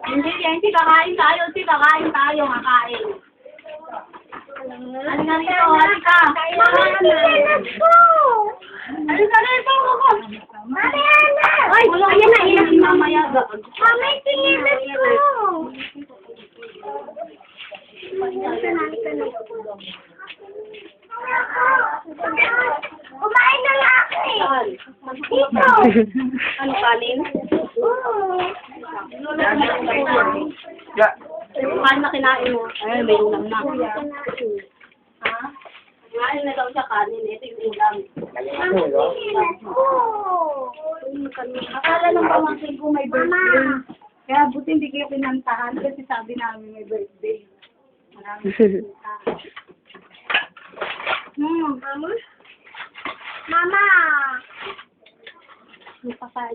Hindi, kakain tayo, kakain tayo, kakain. Ano nga rito, halika. Ano sa rito, ako? Mariana! Ay, ayan na, ilang si mamaya. Mama, tingin ko! Kumain na nga ako eh! Dito! Ano, kanin? Oo. Kain na kinain mo. Ay, may ulam na. Ha? Kinain na daw siya kanin. Ito yung ulam. Tingin ko! Akala ng pamangkin ko may birthday. Kaya buti hindi kayo pinantahan kasi sabi namin may birthday. Maraming pinantahan. Mama? Mama!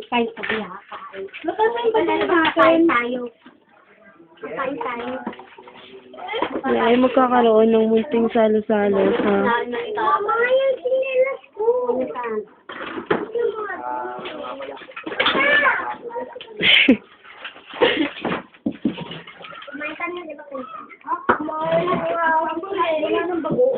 Kain sa biya, kain. Kain tayo. Kain tayo. Ay, magkakaroon ng munting salo-salo sa... Mama, yung sinilas ko. Kumain ka na, di ba? Kumain na. Wala ng bago.